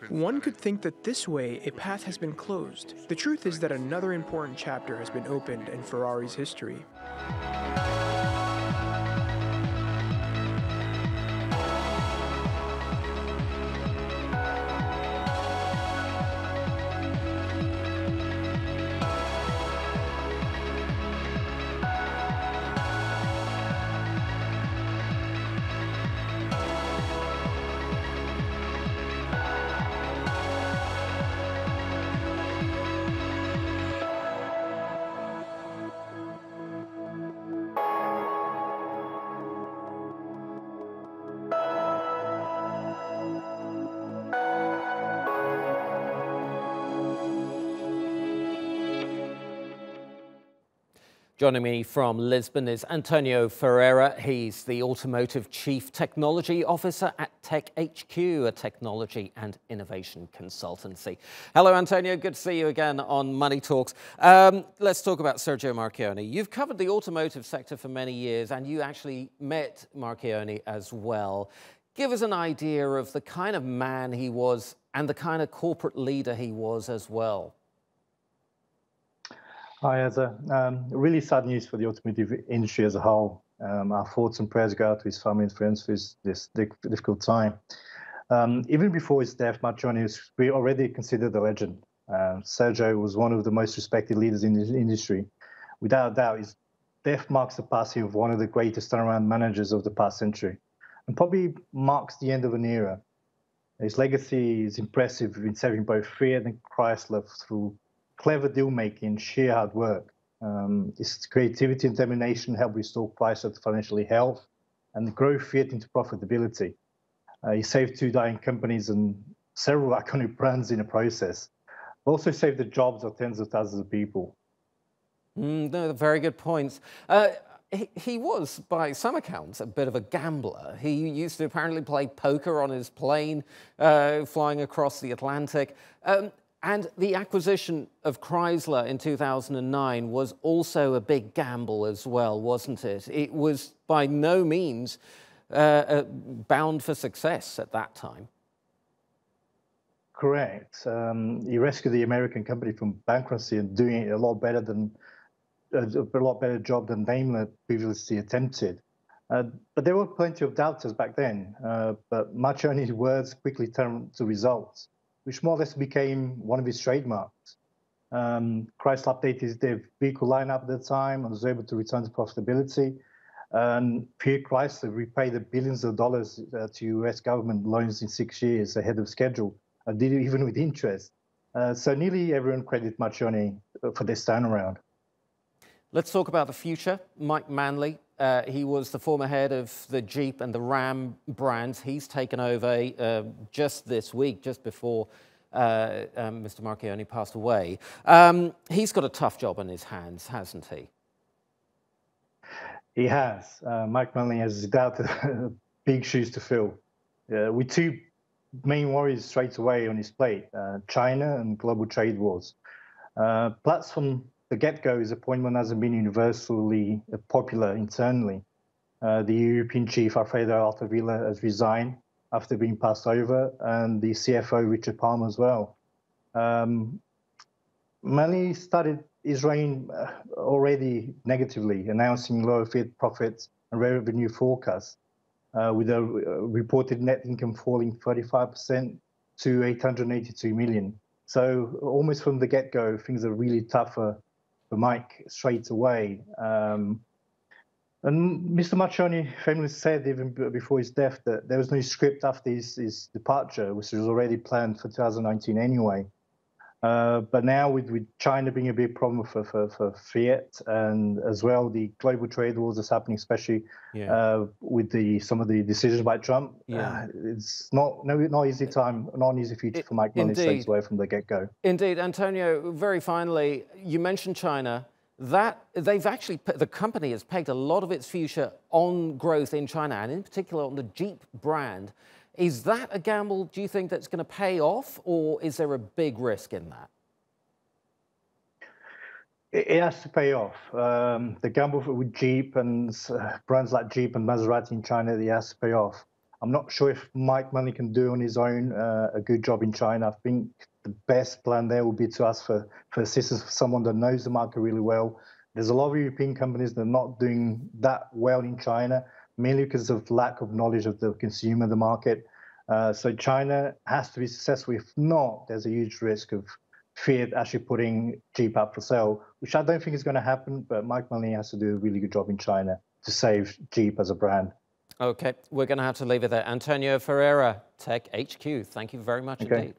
One could think that this way a path has been closed. The truth is that another important chapter has been opened in Ferrari's history. Joining me from Lisbon is Antonio Ferreira. He's the Automotive Chief Technology Officer at TechHQ, a technology and innovation consultancy. Hello, Antonio. Good to see you again on Money Talks. Let's talk about Sergio Marchionne. You've covered the automotive sector for many years, and you actually met Marchionne as well. Give us an idea of the kind of man he was and the kind of corporate leader he was as well. Hi, Asa. Really sad news for the automotive industry as a whole. Our thoughts and prayers go out to his family and friends for this difficult time. Even before his death, Marchionne was already considered a legend. Sergio was one of the most respected leaders in the industry. Without a doubt, his death marks the passing of one of the greatest turnaround managers of the past century, and probably marks the end of an era. His legacy is impressive in saving both Fiat and Chrysler through clever deal-making, sheer hard work. His creativity and determination helped restore Chrysler to financial health and grow Fiat into profitability. He saved two dying companies and several iconic brands in the process, but also saved the jobs of tens of thousands of people. No, very good points. He was, by some accounts, a bit of a gambler. He used to apparently play poker on his plane flying across the Atlantic. And the acquisition of Chrysler in 2009 was also a big gamble as well, wasn't it? It was by no means bound for success at that time. Correct. He rescued the American company from bankruptcy and doing it a lot better job than Daimler previously attempted. But there were plenty of doubters back then. But Marchionne's words quickly turned to results, which more or less became one of his trademarks. Chrysler updated their vehicle lineup at the time and was able to return to profitability. And Fiat Chrysler repaid the billions of dollars to US government loans in 6 years ahead of schedule, and did it even with interest. So nearly everyone credited Marchionne for this turnaround. Let's talk about the future. Mike Manley, he was the former head of the Jeep and the Ram brands. He's taken over just this week, just before Mr. Marchionne passed away. He's got a tough job on his hands, hasn't he? He has. Mike Manley has doubted big shoes to fill. With two main worries straight away on his plate, China and global trade wars. Plus, from the get-go, his appointment hasn't been universally popular internally. The European chief, Alfredo Altavilla, has resigned after being passed over, and the CFO, Richard Palmer, as well. Manley started his reign already negatively, announcing lower Fiat profits and revenue forecasts, with a reported net income falling 35% to 882 million. So almost from the get-go, things are really tougher for Mike straight away. And Mr. Marchionne famously said, even before his death, that there was no script after his departure, which was already planned for 2019 anyway. But now with China being a big problem for Fiat, and as well the global trade wars that's happening, especially with some of the decisions by Trump, it's not an easy time, not an easy future for Mike Manley straight away from the get-go. Indeed, Antonio. Very finally, you mentioned China. That the company has pegged a lot of its future on growth in China, and in particular on the Jeep brand. Is that a gamble, do you think, that's going to pay off, or is there a big risk in that? It has to pay off. The gamble with Jeep and brands like Jeep and Maserati in China, it has to pay off. I'm not sure if Mike Manley can do on his own a good job in China. I think the best plan there would be to ask for assistance from someone that knows the market really well. There's a lot of European companies that are not doing that well in China, mainly because of lack of knowledge of the consumer, the market. So China has to be successful. If not, there's a huge risk of Fiat actually putting Jeep up for sale, which I don't think is going to happen, but Mike Manley has to do a really good job in China to save Jeep as a brand. Okay, we're going to have to leave it there. Antonio Ferreira, TechHQ, thank you very much indeed.